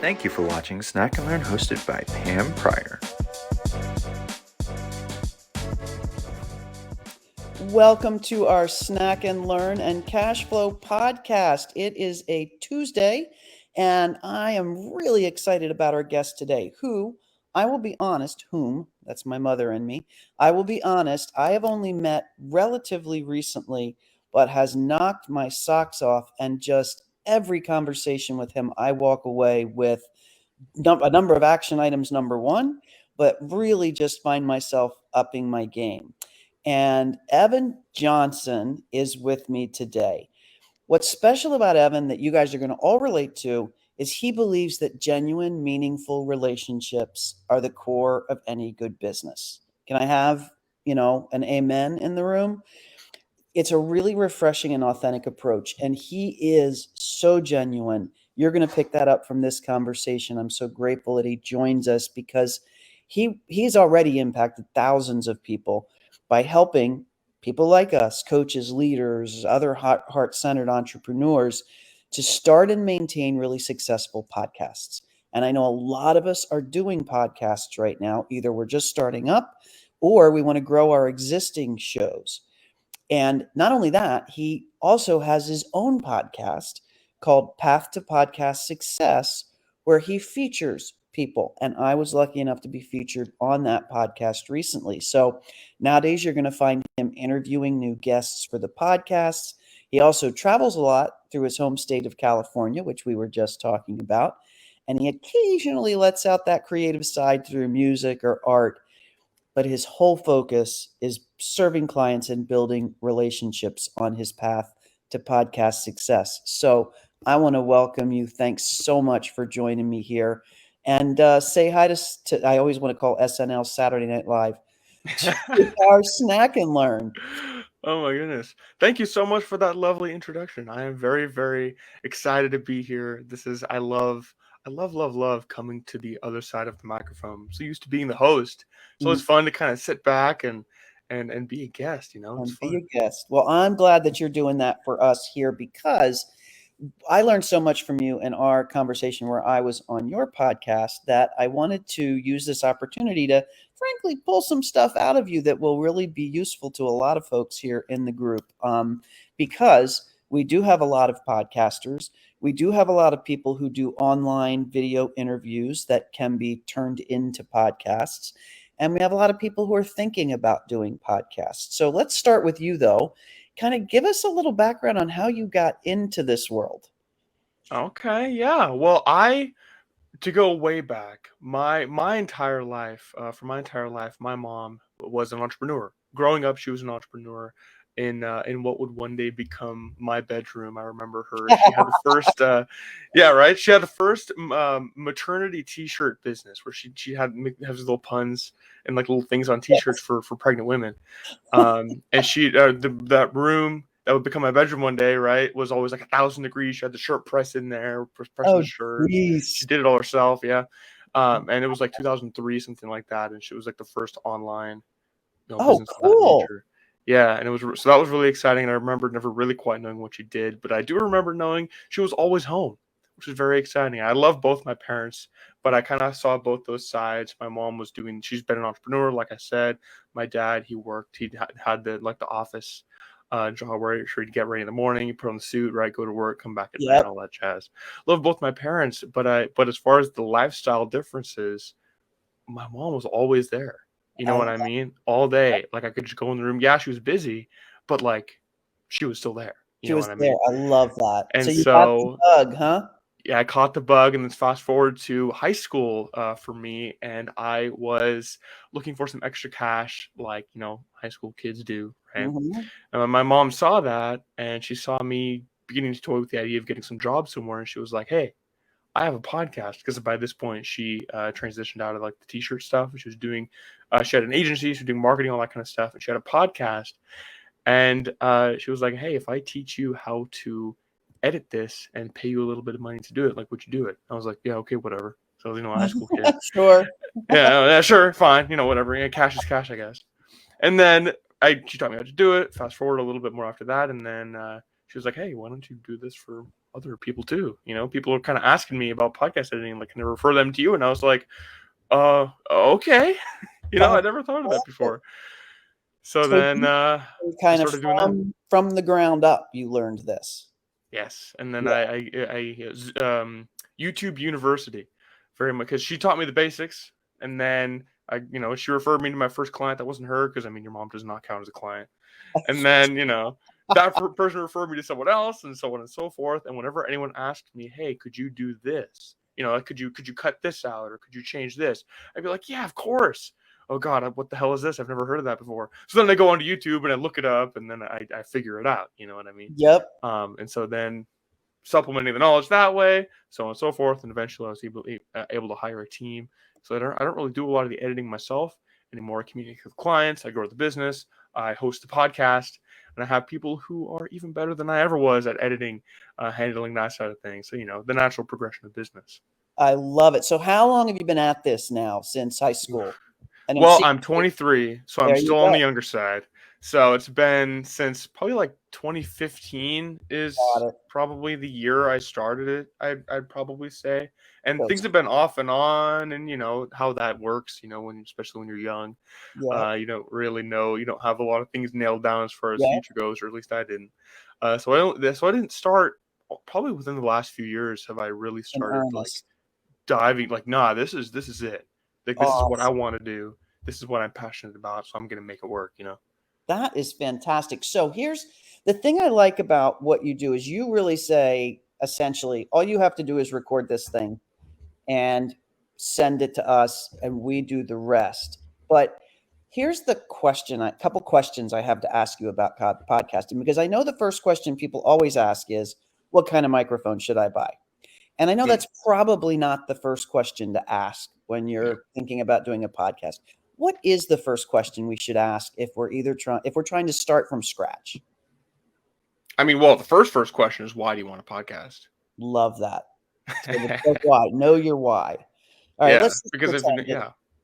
Thank you for watching Snack and Learn, hosted by Pam Pryor. Welcome to our Snack and Learn and Cash Flow podcast. It is a Tuesday, and I am really excited about our guest today, who I will be honest, that's my mother and me. I will be honest, I have only met relatively recently, but has knocked my socks off, and just every conversation with him, I walk away with a number of action items, number one, but really just find myself upping my game. And Evan Johnson is with me today. What's special about Evan that you guys are going to all relate to is he believes that genuine, meaningful relationships are the core of any good business. Can I have, an amen in the room? It's a really refreshing and authentic approach, and he is so genuine. You're going to pick that up from this conversation. I'm so grateful that he joins us because he's already impacted thousands of people by helping people like us, coaches, leaders, other heart-centered entrepreneurs, to start and maintain really successful podcasts. And I know a lot of us are doing podcasts right now. Either we're just starting up or we want to grow our existing shows. And not only that, he also has his own podcast called Path to Podcast Success, where he features people. And I was lucky enough to be featured on that podcast recently. So nowadays, you're going to find him interviewing new guests for the podcasts. He also travels a lot through his home state of California, which we were just talking about. And he occasionally lets out that creative side through music or art, but his whole focus is serving clients and building relationships on his path to podcast success. So I want to welcome you. Thanks so much for joining me here. And say hi to, I always want to call SNL Saturday Night Live, to our Snack and Learn. Oh my goodness. Thank you so much for that lovely introduction. I am very, very excited to be here. I love coming to the other side of the microphone. I'm so used to being the host. So it's fun to kind of sit back and be a guest, it's And be fun. a guest. Well, I'm glad that you're doing that for us here because I learned so much from you in our conversation where I was on your podcast that I wanted to use this opportunity to, frankly, pull some stuff out of you that will really be useful to a lot of folks here in the group. Because we do have a lot of podcasters. We do have a lot of people who do online video interviews that can be turned into podcasts. And we have a lot of people who are thinking about doing podcasts. So let's start with you, though. Kind of give us a little background on how you got into this world. Okay, yeah. Well, to go way back, my entire life, for my entire life, my mom was an entrepreneur. Growing up, she was an entrepreneur in what would one day become my bedroom. I remember her. She had the first, yeah, right. She had the first maternity T-shirt business where she has little puns and like little things on T-shirts for pregnant women. And that room that would become my bedroom one day, right, was always like 1,000 degrees. She had the shirt press in there, pressing Oh, the shirt. She geez. did it all herself, yeah. And it was like 2003, something like that, and she was like the first online, Oh, business of that cool. nature. Yeah, and so that was really exciting. And I remember never really quite knowing what she did, but I do remember knowing she was always home, which was very exciting. I love both my parents, but I kind of saw both those sides. My mom she's been an entrepreneur, like I said. My dad, he had the office job where he'd get ready in the morning, you put on the suit, right, go to work, come back at night, Yep. all that jazz. Love both my parents, but as far as the lifestyle differences, my mom was always there. You know I, what I mean? All day. Like I could just go in the room. Yeah, she was busy, but like she was still there. You she know was what I there. mean? I love that. So And you got the so bug, huh? yeah, I caught the bug, and then fast forward to high school for me, and I was looking for some extra cash, like high school kids do, right? Mm-hmm. And my mom saw that, and she saw me beginning to toy with the idea of getting some job somewhere, and she was like, "Hey, I have a podcast," because by this point she transitioned out of like the t-shirt stuff. She was doing, she had an agency, she was doing marketing, all that kind of stuff, and she had a podcast. And she was like, "Hey, if I teach you how to edit this and pay you a little bit of money to do it, like, would you do it?" I was like, "Yeah, okay, whatever." So a high school kid. Sure. Yeah, sure, fine, whatever. Yeah, cash is cash, I guess. And then she taught me how to do it. Fast forward a little bit more after that, and then she was like, "Hey, why don't you do this for other people too. People are kind of asking me about podcast editing, like, can I refer them to you? And I was like, okay. I never thought of that before. So then I kind of started doing that. from the ground up, you learned this. Yes, and then Yeah. YouTube University, very much, because she taught me the basics, and then she referred me to my first client. That wasn't her, because your mom does not count as a client. And then that person referred me to someone else, and so on and so forth. And whenever anyone asked me, "Hey, could you do this? Could you cut this out, or could you change this?" I'd be like, "Yeah, of course." Oh God, what the hell is this? I've never heard of that before. So then I go onto YouTube and I look it up, and then I figure it out. You know what I mean? Yep. And so then supplementing the knowledge that way, so on and so forth, and eventually I was able to hire a team. So I don't really do a lot of the editing myself anymore. I communicate with clients, I grow the business, I host a podcast, and I have people who are even better than I ever was at editing, handling that side of things. So the natural progression of business. I love it. So how long have you been at this now? Since high school? Well, I'm 23, so I'm still on the go. younger side. So it's been since probably like 2015 is probably the year I started it, I'd probably say. And things have been off and on, and how that works, especially when you're young. Yeah. You don't really know, you don't have a lot of things nailed down as far as future goes, or at least I didn't. So I didn't start, probably within the last few years have I really started like diving, like, nah, this is it. Like, this is what I want to do. This is what I'm passionate about, so I'm going to make it work, That is fantastic. So here's the thing I like about what you do is you really say, essentially, all you have to do is record this thing and send it to us, and we do the rest. But here's the question, a couple questions I have to ask you about podcasting, because I know the first question people always ask is, what kind of microphone should I buy? And I know that's probably not the first question to ask when you're thinking about doing a podcast. What is the first question we should ask if we're trying to start from scratch? Well, the first question is, why do you want a podcast? Love that. So why? Know your why. All right,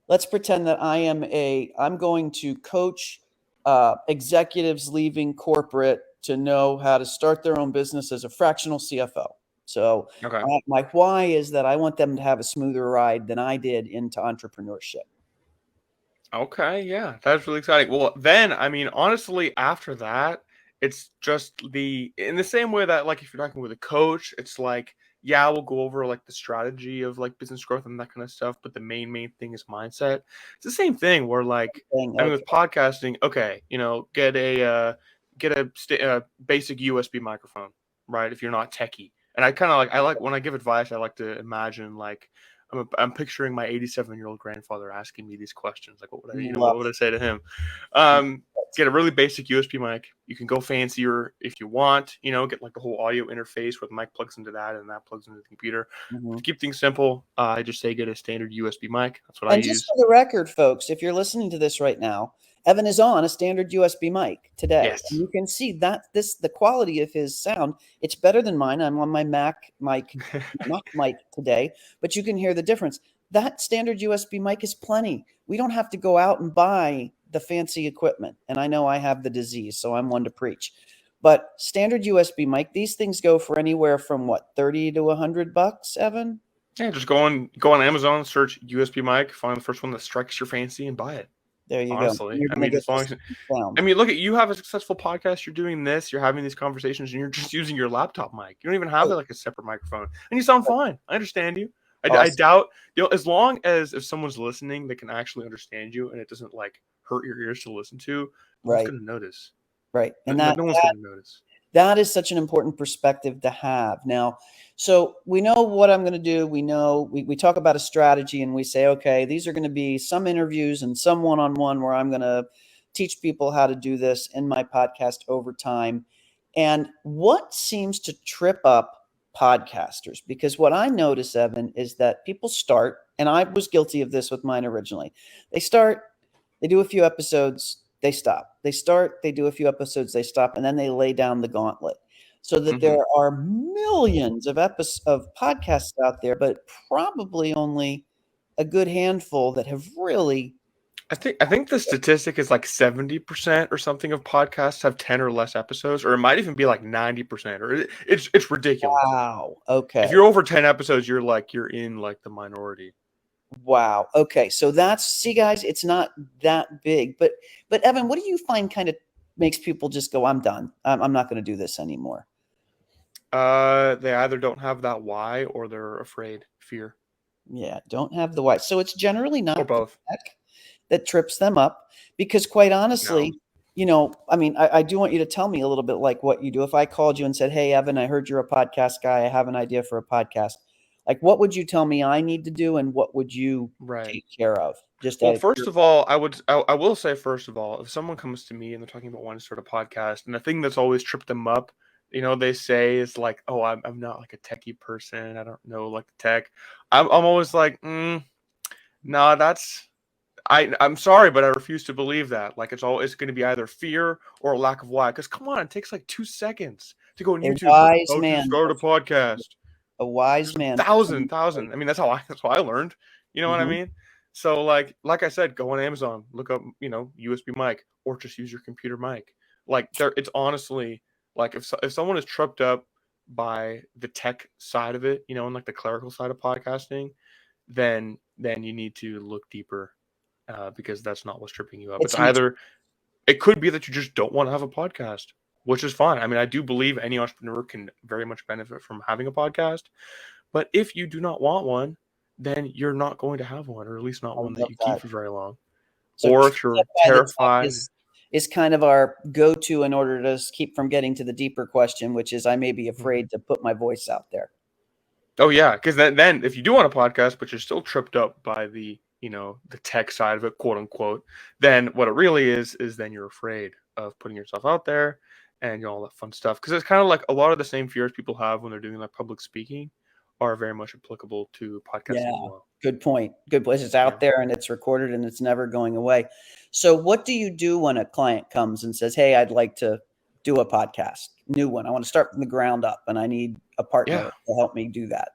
let's pretend that I'm going to coach executives leaving corporate to know how to start their own business as a fractional CFO. So my why is that I want them to have a smoother ride than I did into entrepreneurship. Okay, yeah, that's really exciting. Well, then, honestly, after that, it's just in the same way that, like, if you're talking with a coach, it's like, yeah, we'll go over like the strategy of like business growth and that kind of stuff, but the main thing is mindset. It's the same thing where, like, with podcasting, okay, get a basic USB microphone, right? If you're not techie. And I like when I give advice, I like to imagine, like, I'm picturing my 87-year-old grandfather asking me these questions. Like, what would I say to him? Get a really basic USB mic. You can go fancier if you want, get like the whole audio interface where the mic plugs into that and that plugs into the computer. To keep things simple, I just say get a standard USB mic. That's what I use. And just for the record, folks, if you're listening to this right now, Evan is on a standard USB mic today. Yes. And you can see that the quality of his sound, it's better than mine. I'm on my Mac mic today, but you can hear the difference. That standard USB mic is plenty. We don't have to go out and buy the fancy equipment. And I know I have the disease, so I'm one to preach. But standard USB mic, these things go for anywhere from what, $30 to $100, Evan? Yeah, just go on Amazon, search USB mic, find the first one that strikes your fancy, and buy it. There you Honestly, go. as long as look at, you have a successful podcast, you're doing this, you're having these conversations, and you're just using your laptop mic. You don't even have like a separate microphone, and you sound fine. I understand you. I doubt, as long as if someone's listening, they can actually understand you, and it doesn't like hurt your ears to listen to. No one's gonna notice. Right, and no one's gonna notice. That is such an important perspective to have. Now, so we know what I'm going to do. We know we talk about a strategy and we say, okay, these are going to be some interviews and some one-on-one where I'm going to teach people how to do this in my podcast over time. And what seems to trip up podcasters? Because what I notice, Evan, is that people start, and I was guilty of this with mine originally. They start, they do a few episodes, they stop. They start, they do a few episodes, they stop, and then they lay down the gauntlet. So that there are millions of podcasts out there, but probably only a good handful that have really I think the statistic is like 70% or something of podcasts have 10 or less episodes, or it might even be like 90%, or it's ridiculous. Wow. If Okay. you're over 10 episodes, you're in like the minority. Wow. Okay. So see, guys, it's not that big, but Evan, what do you find kind of makes people just go, I'm done. I'm not going to do this anymore. They either don't have that why or they're afraid, fear, Yeah. Don't have the why. So it's generally or not the both. tech that trips them up because quite No. honestly, I mean, I do want you to tell me a little bit like what you do. If I called you and said, hey, Evan, I heard you're a podcast guy. I have an idea for a podcast. Like, what would you tell me I need to do and what would you Right. take care of? Just Well, out of first of all, I will say first of all, if someone comes to me and they're talking about wanting to start a podcast, and the thing that's always tripped them up, they say is like, oh, I'm not like a techie person. I don't know like the tech. I'm always like, no, I'm sorry, but I refuse to believe that. Like it's going to be either fear or a lack of why. Because come on, it takes like 2 seconds to go on a YouTube. wise How to man. start a podcast. A wise There's man. thousand. I mean, that's how I learned. You know what I Mhm. mean? So like I said, go on Amazon, look up, USB mic, or just use your computer mic. Like it's honestly like if someone is tripped up by the tech side of it, and like the clerical side of podcasting, then you need to look deeper, because that's not what's tripping you up. It's It could be that you just don't want to have a podcast, which is fine. I mean, I do believe any entrepreneur can very much benefit from having a podcast. But if you do not want one, then you're not going to have one, or at least not I one that love you keep that. for very long. So Or tripping if you're up by the tech terrified, is kind of our go-to in order to keep from getting to the deeper question, which is I may be afraid to put my voice out there. oh yeah, because then if you do want a podcast, but you're still tripped up by the the tech side of it, quote unquote, then what it really is then you're afraid of putting yourself out there and all that fun stuff. Because it's kind of like a lot of the same fears people have when they're doing like public speaking are very much applicable to podcasting Yeah. as well. Good point. Good place. It's out there and it's recorded and it's never going away. So what do you do when a client comes and says, hey, I'd like to do a podcast, new one. I want to start from the ground up and I need a partner to help me do that.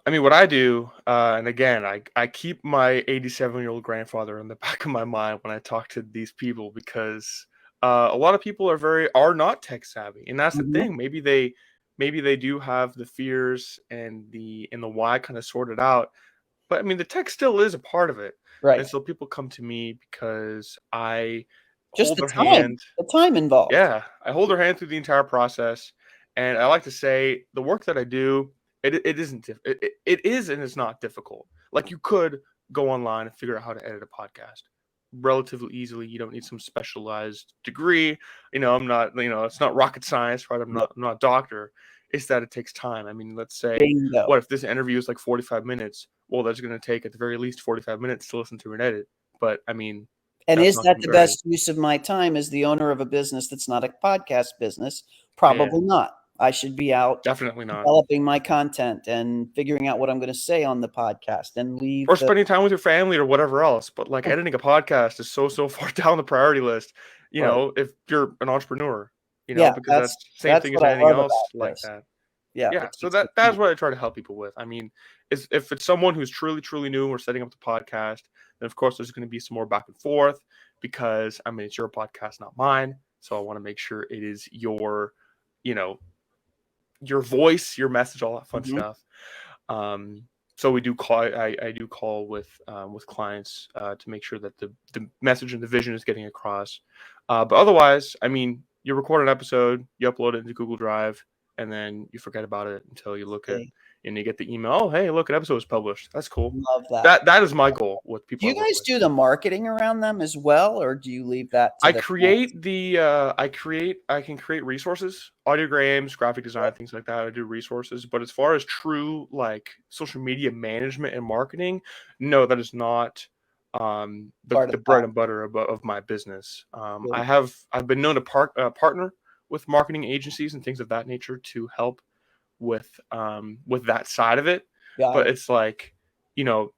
I mean, what I do, and again, I keep my 87-year-old grandfather in the back of my mind when I talk to these people, because a lot of people are not tech savvy, and that's the Mhm. thing. Maybe they do have the fears and the why kind of sorted out, but I mean, the tech still is a part of it. Right. And so people come to me because I Just hold the their time, hand. the time involved. Yeah, I hold their hand through the entire process, and I like to say the work that I do, it isn't it is and it's not difficult. Like you could go online and figure out how to edit a podcast relatively easily. You don't need some specialized degree. I'm not, it's not rocket science, right? I'm not a doctor. It's that it takes time. I mean, let's say, Bingo. what if this interview is like 45 minutes? Well, that's going to take at the very least 45 minutes to listen to an edit. But I mean, and that's is not that gonna the be very- best use of my time as the owner of a business that's not a podcast business? Probably not. I should be out Definitely not. developing my content and figuring out what I'm going to say on the podcast and leave Or spending time with your family or whatever else. But like editing a podcast is so far down the priority list. Right. If you're an entrepreneur, Yeah, because that's the same that's thing as what I anything love else about like this. that. Yeah. Yeah. So that's what I try to help people with. I mean, if it's someone who's truly new and we're setting up the podcast, then of course there's going to be some more back and forth, because I mean, it's your podcast, not mine. So I want to make sure it is your voice, your message, all that fun stuff. So we do call. I do call with clients to make sure that the message and the vision is getting across. But otherwise, I mean, you record an episode, you upload it into Google Drive, and then you forget about it until you look at and you get the email. Oh, hey, look, an episode was published. That's cool. Love that. That is my goal with people. Do you guys do the marketing around them as well, or do you leave that to I can create resources, audiograms, graphic design, things like that. I do resources, but as far as true like social media management and marketing, no, that is not the bread and butter of my business. I've been known to partner with marketing agencies and things of that nature to help with that side of it. But it's like,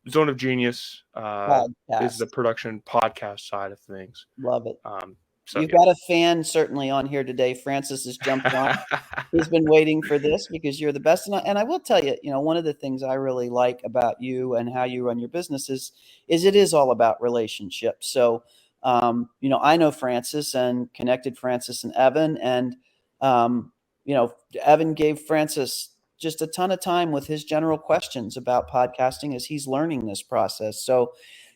Zone of Genius is the production podcast side of things. Love it. So You've yeah. got a fan certainly on here today. Francis has jumped on. He's been waiting for this because you're the best. And I will tell you, one of the things I really like about you and how you run your business is it is all about relationships. So, I know Francis and connected Francis and Evan, and Evan gave Francis just a ton of time with his general questions about podcasting as he's learning this process. So,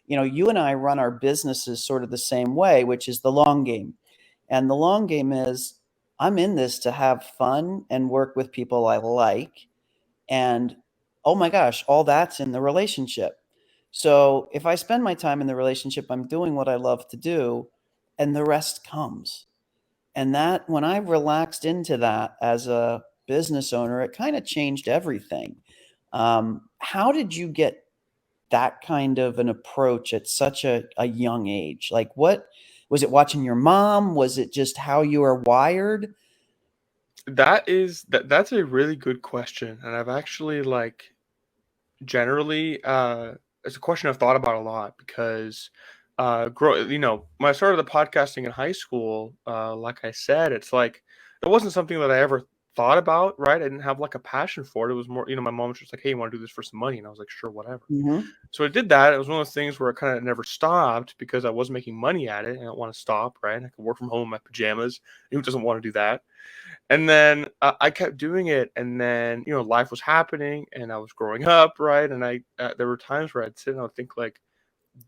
you and I run our businesses sort of the same way, which is the long game. And the long game is I'm in this to have fun and work with people I like. And oh my gosh, all that's in the relationship. So if I spend my time in the relationship, I'm doing what I love to do, and the rest comes. And that, when I relaxed into that as a business owner, it kind of changed everything. How did you get that kind of an approach at such a young age? Like, what was it, watching your mom? Was it just how you are wired? That's a really good question, and I've actually generally it's a question I've thought about a lot because when I started the podcasting in high school, like I said, it's like it wasn't something that I ever thought about, right? I didn't have like a passion for it. It was more, my mom was just like, "Hey, you want to do this for some money?" And I was like, "Sure, whatever." Mm-hmm. So I did that. It was one of those things where I kind of never stopped because I was making money at it and I don't want to stop, right? I could work from home in my pajamas. Who doesn't want to do that? And then I kept doing it, and then life was happening, and I was growing up, right? And I there were times where I'd sit and I would think like,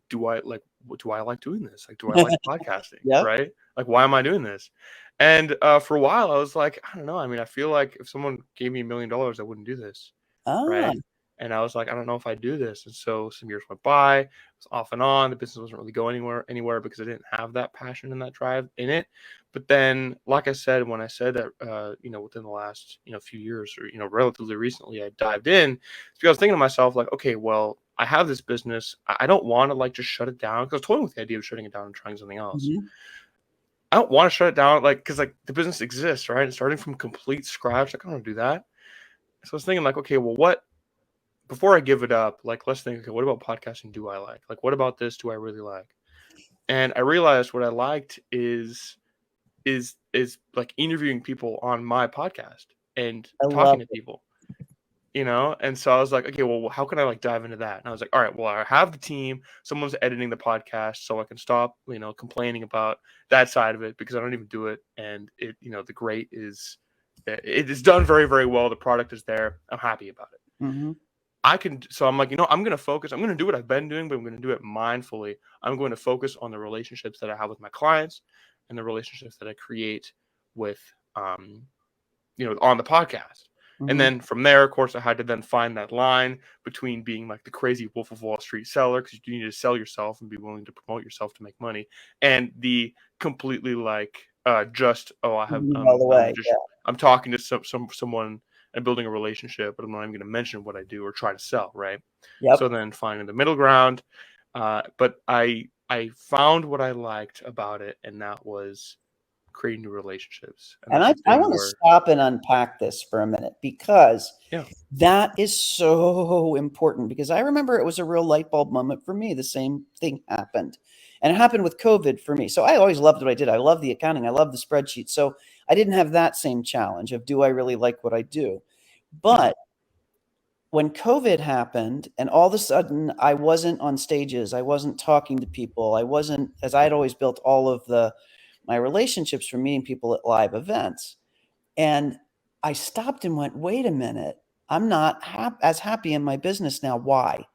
do I like doing this? Like, do I like podcasting, Yep. right? Like, why am I doing this? And for a while, I was like, I don't know. I mean, I feel like if someone gave me $1 million, I wouldn't do this, Ah. right? And I was like, I don't know if I do this. And so some years went by, it was off and on. The business wasn't really going anywhere because I didn't have that passion and that drive in it. But then, like I said, when I said that, within the last, few years or, relatively recently, I dived in, it's because I was thinking to myself, like, okay, well, I have this business. I don't want to like just shut it down because I was toying with the idea of shutting it down and trying something else. Mhm. I don't want to shut it down, because the business exists, right? And starting from complete scratch, like, I don't want to do that. So I was thinking, like, okay, well, before I give it up, like, let's think, okay, what about podcasting do I like? Like, what about this do I really like? And I realized what I liked is like interviewing people on my podcast and I talking love to it. people, And so I was like, okay, well, how can I like dive into that? And I was like, all right, well, I have the team, someone's editing the podcast, so I can stop, complaining about that side of it because I don't even do it. And it, the great is, it is done very, very well. The product is there. I'm happy about it. Mhm. So I'm like, I'm going to focus. I'm going to do what I've been doing, but I'm going to do it mindfully. I'm going to focus on the relationships that I have with my clients and the relationships that I create with, on the podcast. And Mhm. then from there, of course, I had to then find that line between being like the crazy Wolf of Wall Street seller, because you need to sell yourself and be willing to promote yourself to make money, and the completely I have All the way. Yeah. I'm talking to someone and building a relationship, but I'm not even going to mention what I do or try to sell, right? Yep. So then finding the middle ground, but I found what I liked about it, and that was creating new relationships, and And that's I, a I thing want to where stop and unpack this for a minute because yeah. that is so important, because I remember it was a real light bulb moment for me. The same thing happened, and it happened with COVID for me. So I always loved what I did. I love the accounting. I love the spreadsheet. So I didn't have that same challenge of, do I really like what I do? But when COVID happened and all of a sudden I wasn't on stages, I wasn't talking to people, I wasn't, as I'd always built all of my relationships from meeting people at live events. And I stopped and went, wait a minute, I'm not as happy in my business now. Why?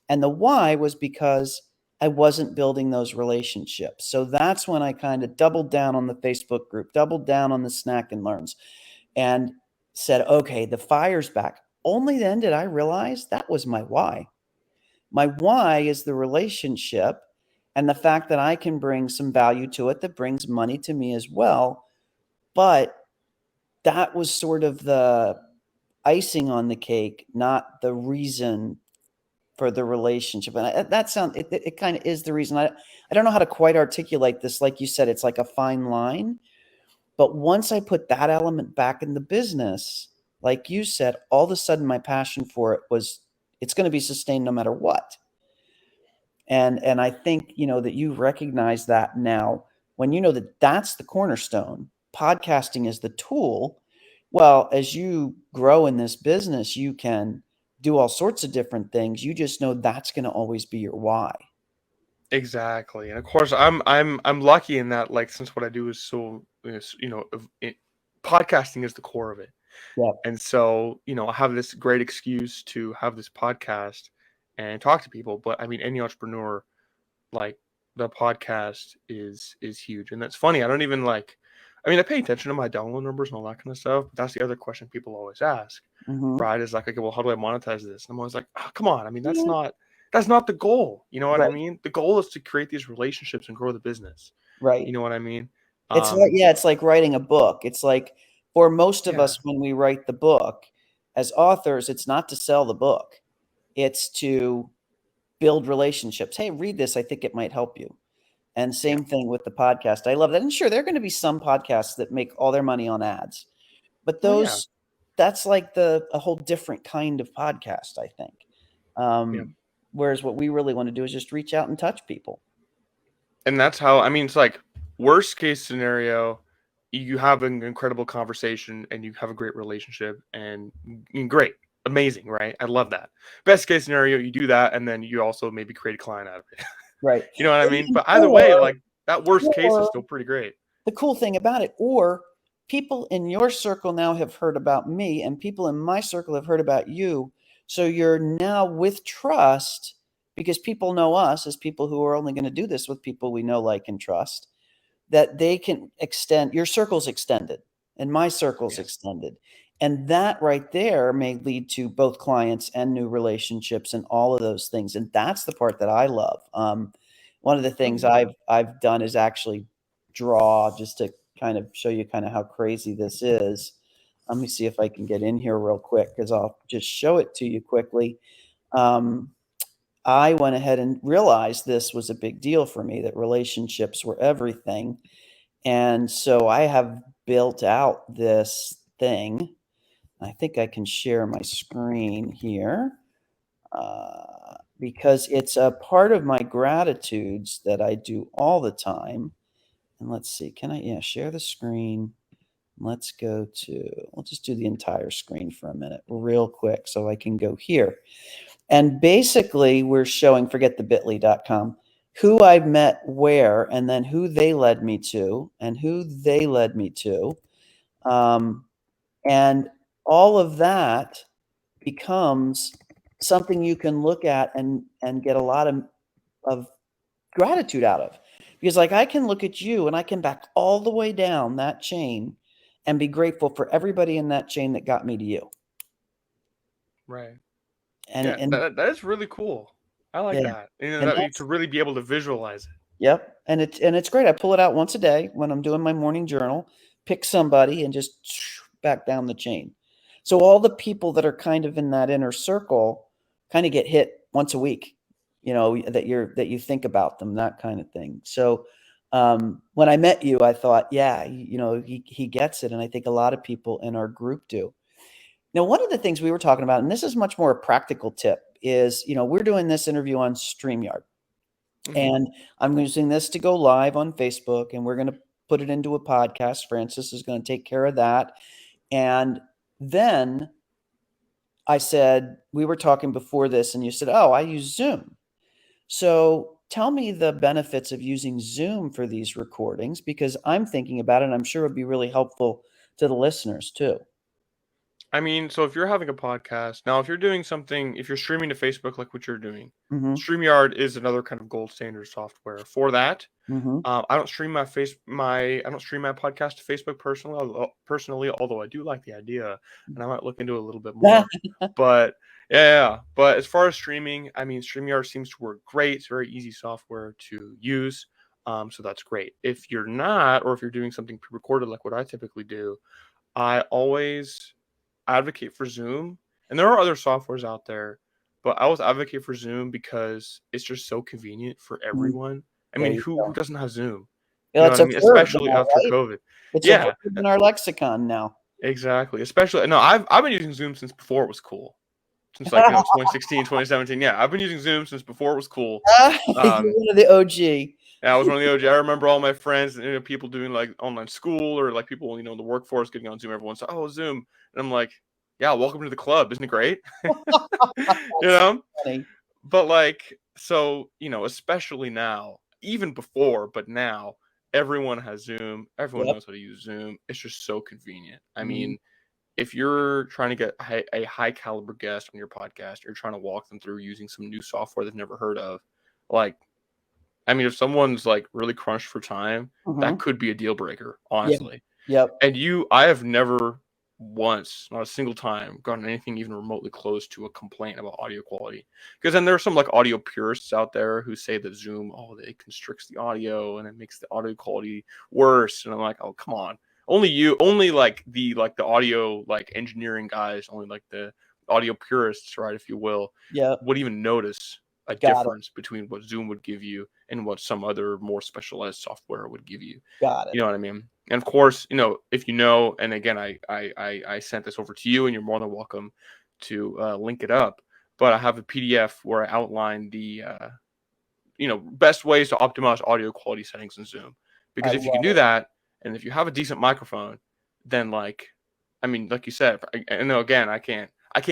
And the why was because I wasn't building those relationships. So that's when I kind of doubled down on the Facebook group, doubled down on the Snack and Learns, and said, okay, the fire's back. Only then did I realize that was my why. My why is the relationship and the fact that I can bring some value to it that brings money to me as well. But that was sort of the icing on the cake, not the reason for the relationship. And that sounds, it kind of is the reason. I don't know how to quite articulate this. Like you said, it's like a fine line. But once I put that element back in the business, like you said, all of a sudden my passion for it was, it's going to be sustained no matter what. And I think, that you recognize that now when you know that that's the cornerstone, podcasting is the tool. Well, as you grow in this business, you can do all sorts of different things. You just know that's going to always be your why. Exactly. And of course, I'm lucky in that, like, since what I do is so, podcasting is the core of it. Yeah. And so, I have this great excuse to have this podcast and talk to people. But I mean, any entrepreneur, like, the podcast is huge. And that's funny. I don't even I pay attention to my download numbers and all that kind of stuff. But that's the other question people always ask, right? Is like, okay, well, how do I monetize this? And I'm always like, oh, come on. I mean, that's not the goal. You know what I Right. mean? The goal is to create these relationships and grow the business. Right. You know what I mean? It's like, it's like writing a book. It's like, for most of Yeah. us, when we write the book as authors, it's not to sell the book. It's to build relationships. Hey, read this. I think it might help you. And same thing with the podcast. I love that. And sure, there are going to be some podcasts that make all their money on ads, but Oh, yeah. that's like a whole different kind of podcast, I think. Whereas what we really want to do is just reach out and touch people. And that's how, it's like, worst case scenario, you have an incredible conversation and you have a great relationship and great, amazing, right? I love that. Best case scenario, you do that and then you also maybe create a client out of it. Right. You know what I mean? But either way, like, that worst case is still pretty great. The cool thing about it, or people in your circle now have heard about me and people in my circle have heard about you. So you're now with trust, because people know us as people who are only going to do this with people we know, like, and trust, that they can extend, your circle's extended and my circle's extended. And that right there may lead to both clients and new relationships and all of those things. And that's the part that I love. One of the things I've done is actually draw, just to kind of show you kind of how crazy this is. Let me see if I can get in here real quick, because I'll just show it to you quickly. I went ahead and realized this was a big deal for me, that relationships were everything. And so I have built out this thing. I think I can share my screen here because it's a part of my gratitudes that I do all the time. And let's see, can I, share the screen. Let's go to, we'll just do the entire screen for a minute real quick so I can go here. And basically we're showing, forget the bit.ly.com, who I've met where, and then who they led me to and who they led me to. And all of that becomes something you can look at and get a lot of gratitude out of. Because, like, I can look at you and I can back all the way down that chain and be grateful for everybody in that chain that got me to you. Right. And that is really cool. I like that. To really be able to visualize it. Yep. And it's great. I pull it out once a day when I'm doing my morning journal, pick somebody and just back down the chain. So all the people that are kind of in that inner circle kind of get hit once a week, that you think about them, that kind of thing. So when I met you, I thought, he gets it. And I think a lot of people in our group do. Now, one of the things we were talking about, and this is much more a practical tip, is, we're doing this interview on StreamYard. And I'm using this to go live on Facebook, and we're going to put it into a podcast. Francis is going to take care of that. And then I said, we were talking before this, and you said, oh, I use Zoom. So tell me the benefits of using Zoom for these recordings, because I'm thinking about it, and I'm sure it'd be really helpful to the listeners too. So if you're having a podcast, now if you're doing something, if you're streaming to Facebook like what you're doing, Mm-hmm. StreamYard is another kind of gold standard software for that. Mm-hmm. I don't stream my podcast to Facebook personally, although I do like the idea, and I might look into it a little bit more. But but as far as streaming, StreamYard seems to work great. It's very easy software to use, so that's great. If you're not, or if you're doing something pre-recorded like what I typically do, I always advocate for Zoom. And there are other softwares out there, but I always advocate for Zoom because it's just so convenient for everyone. Who doesn't have Zoom? Especially after COVID. It's a word in our lexicon now. Exactly. Especially, no, I've been using Zoom since before it was cool. Since 2016, 2017. Yeah, I've been using Zoom since before it was cool. You're one of the OG. I was one of the OG. I remember all my friends, people doing like online school or like people, in the workforce getting on Zoom. Everyone's like, "Oh, Zoom," and I'm like, "Yeah, welcome to the club. Isn't it great?" you That's know. funny. But like, so especially now, even before, but now everyone has Zoom. Everyone Yep. knows how to use Zoom. It's just so convenient. I Mhm. mean, if you're trying to get a high caliber guest on your podcast, you're trying to walk them through using some new software they've never heard of. Like, I mean, if someone's like really crunched for time, that Mhm. could be a deal breaker, Yeah. honestly. Yep. And I have never once, not a single time, gotten anything even remotely close to a complaint about audio quality. Because then there are some like audio purists out there who say that Zoom, it constricts the audio and it makes the audio quality worse. And I'm like, oh, come on. Only like the audio like engineering guys, only like the audio purists, right, if you will, Yep. would even notice a Got it. difference between what Zoom would give you and what some other more specialized software would give you. Got it. You know what I mean? And of course, if and again, I sent this over to you, and you're more than welcome to link it up. But I have a PDF where I outline the best ways to optimize audio quality settings in Zoom. I Because if you can love do it. that, and if you have a decent microphone, then like you said, I know again, I can't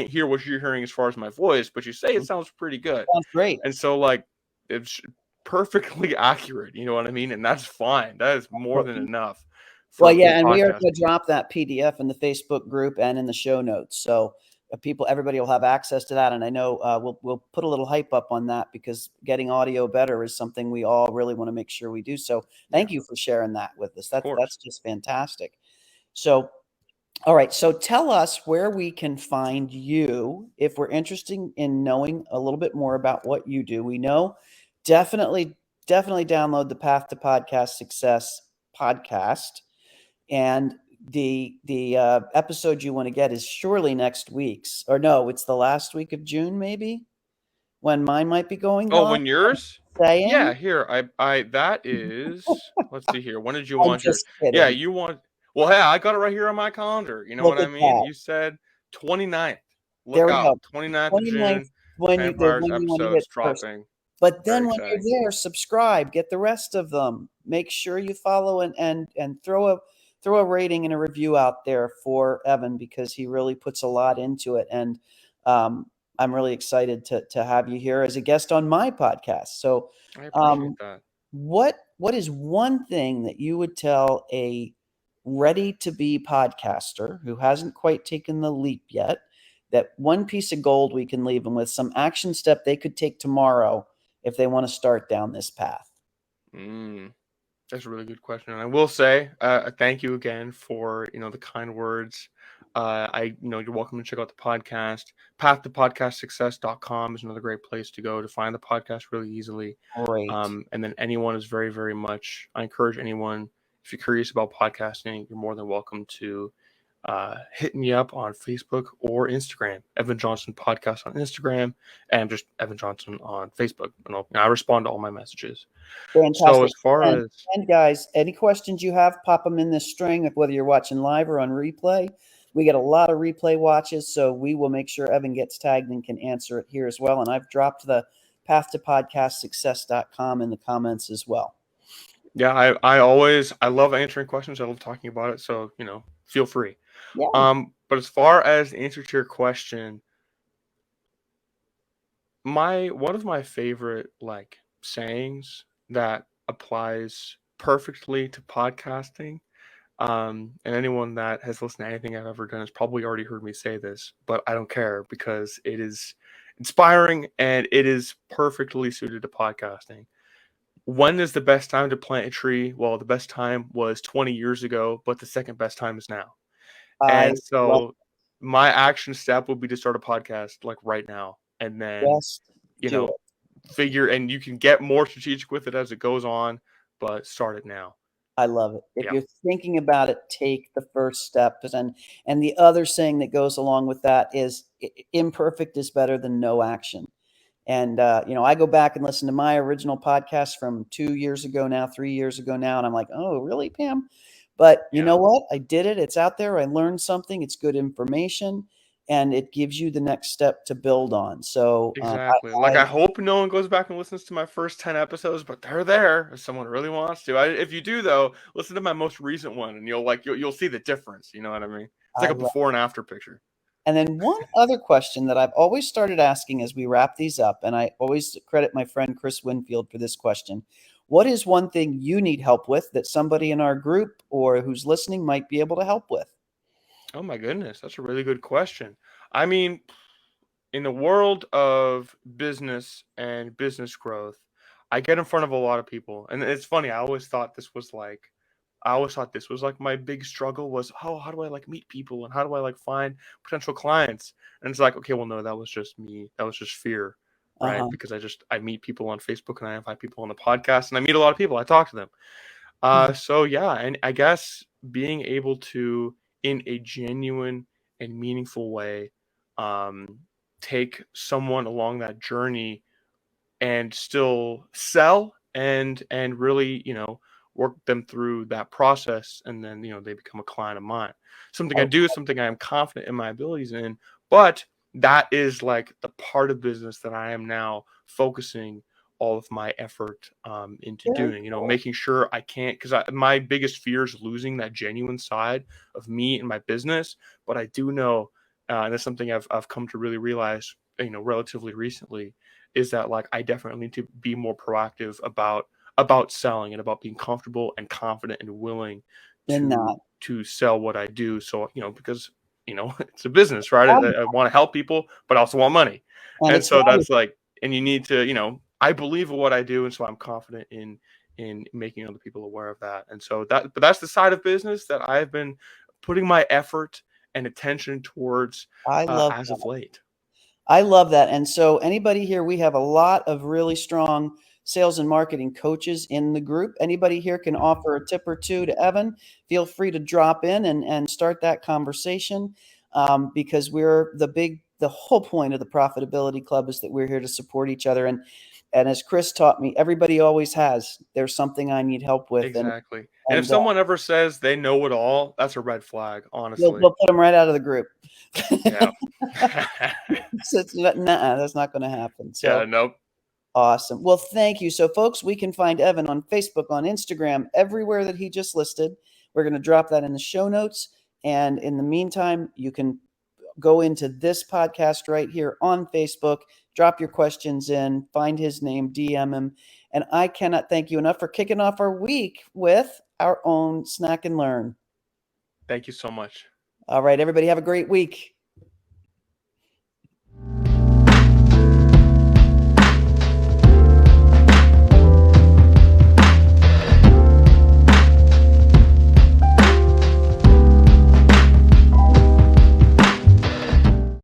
hear what you're hearing as far as my voice, but you say it sounds pretty good, Sounds great. and so like it's perfectly accurate. You know what I mean? And that's fine. That is more than enough Well, for yeah, and we are podcasting. going to drop that PDF in the Facebook group and in the show notes, so everybody will have access to that. And I know we'll put a little hype up on that because getting audio better is something we all really want to make sure we do. So Yeah, thank you for sharing that with us. of That's course. just fantastic. So, all right, so tell us where we can find you if we're interested in knowing a little bit more about what you do. We know definitely download the Path to Podcast Success podcast. And the episode you want to get is surely next week's, or no, it's the last week of June, maybe, when mine might be going Oh, live. when yours? Yeah, Saying, here I that is. Let's see here. When did you I'm want yours? just Yeah, kidding. you want. Well, hey, I got it right here on my calendar. You know Look what at I mean? that. You said 29th. There Look we out, go. 29th of 29th, June. when Pampire's you want to hit episodes first. dropping. But Very then when you're exciting. there, subscribe, get the rest of them. Make sure you follow and throw a rating and a review out there for Evan because he really puts a lot into it. And um, I'm really excited to have you here as a guest on my podcast. So, I appreciate um, that. what is one thing that you would tell a ready to be podcaster who hasn't quite taken the leap yet? That one piece of gold we can leave them with, some action step they could take tomorrow if they want to start down this path. Mm. That's a really good question, and I will say, thank you again for the kind words. You're welcome to check out the podcast. PathToPodcastSuccess.com is another great place to go to find the podcast really easily. Great. And then anyone is very, very much. I encourage anyone, if you're curious about podcasting, you're more than welcome to hit me up on Facebook or Instagram. Evan Johnson Podcast on Instagram, and just Evan Johnson on Facebook, and I respond to all my messages. So Fantastic. as far And, as and guys, any questions you have, pop them in this string, whether you're watching live or on replay. We get a lot of replay watches, so we will make sure Evan gets tagged and can answer it here as well. And I've dropped the path to podcastsuccess.com in the comments as well. Yeah, I love answering questions. I love talking about it. So, feel free. Yeah. But as far as the answer to your question, one of my favorite like sayings that applies perfectly to podcasting, and anyone that has listened to anything I've ever done has probably already heard me say this, but I don't care because it is inspiring and it is perfectly suited to podcasting. When is the best time to plant a tree? Well, the best time was 20 years ago, but the second best time is now. I And love so my action step would be to start a podcast like right now. And then, just you do know, it. and you can get more strategic with it as it goes on, but start it now. I love it. If Yeah. you're thinking about it, take the first step. And the other saying that goes along with that is imperfect is better than no action. And I go back and listen to my original podcast from 2 years ago now, 3 years ago now, and I'm like, oh, really, Pam? But you Yeah. know what? I did it. It's out there. I learned something. It's good information. and it gives you the next step to build on. So Exactly. Like, I hope no one goes back and listens to my first 10 episodes, but they're there if someone really wants to. If you do, though, listen to my most recent one, and you'll see the difference. You know what I mean? It's like I a before and after picture. And then one other question that I've always started asking as we wrap these up, and I always credit my friend Chris Winfield for this question. What is one thing you need help with that somebody in our group or who's listening might be able to help with? Oh my goodness, that's a really good question. I mean, in the world of business and business growth, I get in front of a lot of people, and it's funny. I always thought this was like my big struggle was, oh, how do I like meet people and how do I like find potential clients? And it's like, okay, well, no, that was just me. That was just fear, right? Uh-huh. Because I meet people on Facebook and I invite people on the podcast and I meet a lot of people. I talk to them. So yeah, and I guess being able to, in a genuine and meaningful way, um, take someone along that journey and still sell and really, work them through that process, and then they become a client of mine. Something I I- do, something I am confident in my abilities in, but that is like the part of business that I am now focusing all of my effort into Very doing, cool. making sure I can't, because my biggest fear is losing that genuine side of me and my business. But I do know, and that's something I've come to really realize, relatively recently, is that like I definitely need to be more proactive about selling and about being comfortable and confident and willing In that. to sell what I do. So, because it's a business, right? I want to help people, but I also want money. And And it's so valuable. that's like, and you need to, I believe in what I do, and so I'm confident in making other people aware of that. And so but that's the side of business that I've been putting my effort and attention towards I love as of late. I love that. And so, anybody here, we have a lot of really strong sales and marketing coaches in the group. Anybody here can offer a tip or two to Evan. Feel free to drop in and start that conversation, because the whole point of the Profitability Club is that we're here to support each other. And as Chris taught me, everybody always has. There's something I need help with, Exactly. And if and someone ever says they know it all, that's a red flag, honestly. we'll put them right out of the group. Yeah. So that's not going to happen. Yeah, So. nope. Awesome. Well, thank you. So, folks, we can find Evan on Facebook, on Instagram, everywhere that he just listed. We're going to drop that in the show notes. And in the meantime, you can go into this podcast right here on Facebook, drop your questions in, find his name, DM him. And I cannot thank you enough for kicking off our week with our own Snack and Learn. Thank you so much. All right, everybody, have a great week.